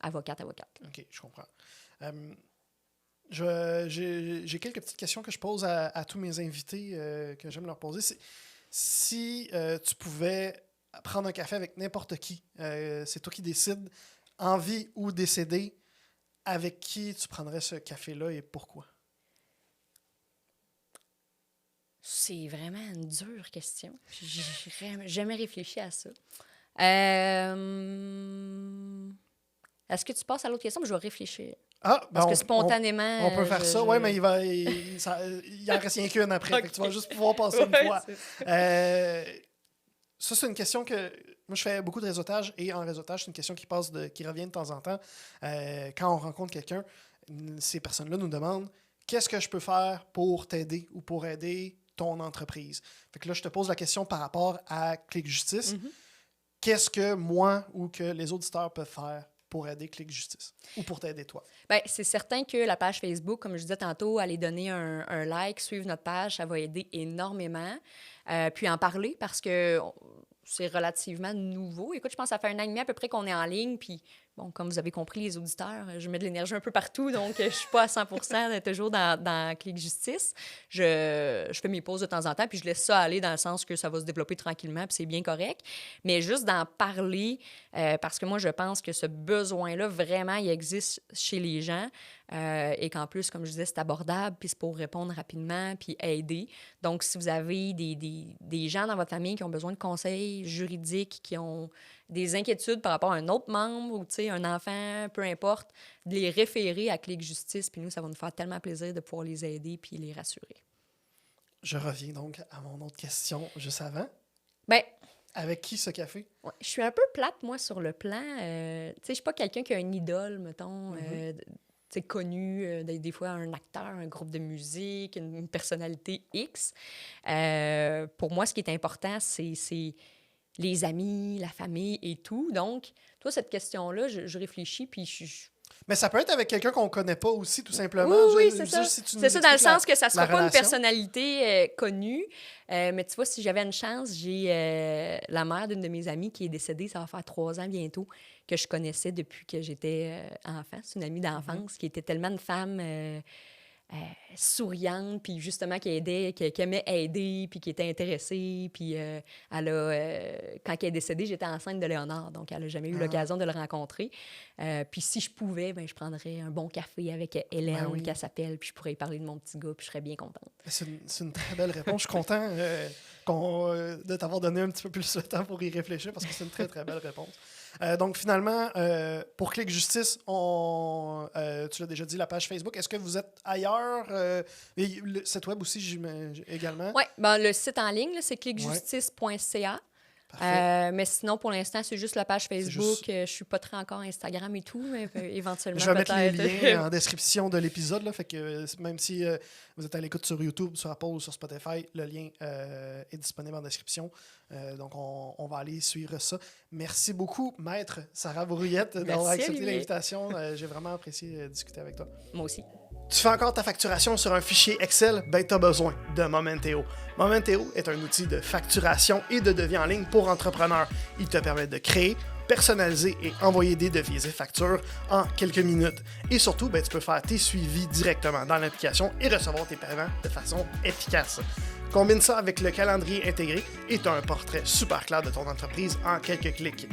avocate. OK, je comprends. J'ai quelques petites questions que je pose à tous mes invités que j'aime leur poser. Si tu pouvais prendre un café avec n'importe qui, c'est toi qui décides, en vie ou décédé, avec qui tu prendrais ce café-là et pourquoi? C'est vraiment une dure question. J'ai jamais réfléchi à ça. Est-ce que tu passes à l'autre question? Je vais réfléchir. Parce que spontanément... On peut faire ça, oui, mais il en reste rien qu'une après. Okay. Tu vas juste pouvoir passer une fois. Ça, c'est une question que... Moi, je fais beaucoup de réseautage, et en réseautage, c'est une question qui revient de temps en temps. Quand on rencontre quelqu'un, ces personnes-là nous demandent « Qu'est-ce que je peux faire pour t'aider ou pour aider ton entreprise? » Fait que là, je te pose la question par rapport à Clic Justice. Mm-hmm. qu'est-ce que moi ou que les auditeurs peuvent faire pour aider Clique Justice ou pour t'aider toi? Bien, c'est certain que la page Facebook, comme je disais tantôt, aller donner un like, suivre notre page, ça va aider énormément. Puis en parler parce que c'est relativement nouveau. Écoute, je pense que ça fait 1 an et demi à peu près qu'on est en ligne. Puis, bon, comme vous avez compris, les auditeurs, je mets de l'énergie un peu partout. Donc, je suis pas à 100% toujours dans Clique Justice. Je fais mes pauses de temps en temps. Puis, je laisse ça aller dans le sens que ça va se développer tranquillement. Puis, c'est bien correct. Mais juste d'en parler, parce que moi, je pense que ce besoin-là, vraiment, il existe chez les gens. Et qu'en plus, comme je disais, c'est abordable, puis c'est pour répondre rapidement, puis aider. Donc, si vous avez des gens dans votre famille qui ont besoin de conseils juridiques, qui ont des inquiétudes par rapport à un autre membre ou, tu sais, un enfant, peu importe, de les référer à Clique Justice, puis nous, ça va nous faire tellement plaisir de pouvoir les aider puis les rassurer. Je reviens donc à mon autre question juste avant. Bien, avec qui ce café? Ouais, je suis un peu plate, moi, sur le plan. Tu sais, je suis pas quelqu'un qui a une idole, mettons, tu sais, connu, des fois un acteur, un groupe de musique, une personnalité X. Pour moi, ce qui est important, c'est les amis, la famille et tout. Donc, toi, cette question-là, je réfléchis, puis Mais ça peut être avec quelqu'un qu'on connaît pas aussi, tout simplement. Oui, c'est ça. Si tu nous c'est ça, dans le expliques sens que ça ne sera pas une relation. personnalité connue. Mais tu vois, si j'avais une chance, j'ai la mère d'une de mes amies qui est décédée, ça va faire 3 ans bientôt, que je connaissais depuis que j'étais enfant. C'est une amie d'enfance qui était tellement une femme souriante, puis justement qui aidait, qui aimait aider, puis qui était intéressée. Puis elle a, quand elle est décédée, j'étais enceinte de Léonard, donc elle n'a jamais eu l'occasion de le rencontrer. Puis si je pouvais, ben, je prendrais un bon café avec Hélène, qu'elle s'appelle, puis je pourrais y parler de mon petit gars, puis je serais bien contente. C'est une très belle réponse. Je suis content de t'avoir donné un petit peu plus de temps pour y réfléchir, parce que c'est une très, très belle réponse. Donc, finalement, pour Clique Justice, tu l'as déjà dit, la page Facebook. Est-ce que vous êtes ailleurs? Et le site web aussi, également? Oui, ben, le site en ligne, là, c'est cliquejustice.ca. Mais sinon, pour l'instant, c'est juste la page Facebook. Je ne suis pas très encore Instagram et tout, mais éventuellement, je vais mettre les liens en description de l'épisode. Là, fait que même si vous êtes à l'écoute sur YouTube, sur Apple ou sur Spotify, le lien est disponible en description. Donc, on va aller suivre ça. Merci beaucoup, Maître Sarah Brouillette, d'avoir accepté l'invitation. J'ai vraiment apprécié discuter avec toi. Moi aussi. Tu fais encore ta facturation sur un fichier Excel? Ben, tu as besoin de Momenteo. Momenteo est un outil de facturation et de devis en ligne pour entrepreneurs. Il te permet de créer, personnaliser et envoyer des devis et factures en quelques minutes. Et surtout, ben, tu peux faire tes suivis directement dans l'application et recevoir tes paiements de façon efficace. Combine ça avec le calendrier intégré et tu as un portrait super clair de ton entreprise en quelques clics.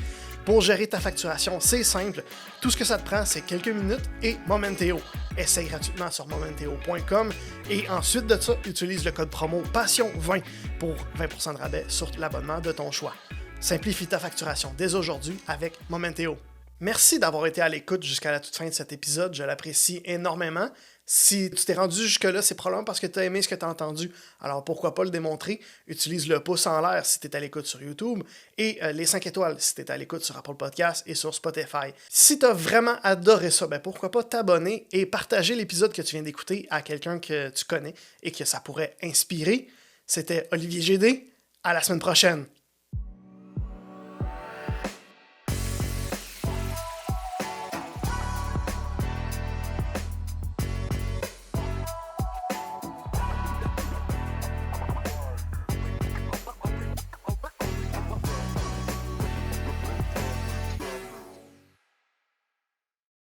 Pour gérer ta facturation, c'est simple. Tout ce que ça te prend, c'est quelques minutes et Momenteo. Essaye gratuitement sur momenteo.com et ensuite de ça, utilise le code promo PASSION20 pour 20% de rabais sur l'abonnement de ton choix. Simplifie ta facturation dès aujourd'hui avec Momenteo. Merci d'avoir été à l'écoute jusqu'à la toute fin de cet épisode. Je l'apprécie énormément. Si tu t'es rendu jusque-là, c'est probablement parce que tu as aimé ce que tu as entendu. Alors pourquoi pas le démontrer? Utilise le pouce en l'air si tu es à l'écoute sur YouTube et les 5 étoiles si tu es à l'écoute sur Apple Podcasts et sur Spotify. Si tu as vraiment adoré ça, ben pourquoi pas t'abonner et partager l'épisode que tu viens d'écouter à quelqu'un que tu connais et que ça pourrait inspirer. C'était Olivier GD. À la semaine prochaine.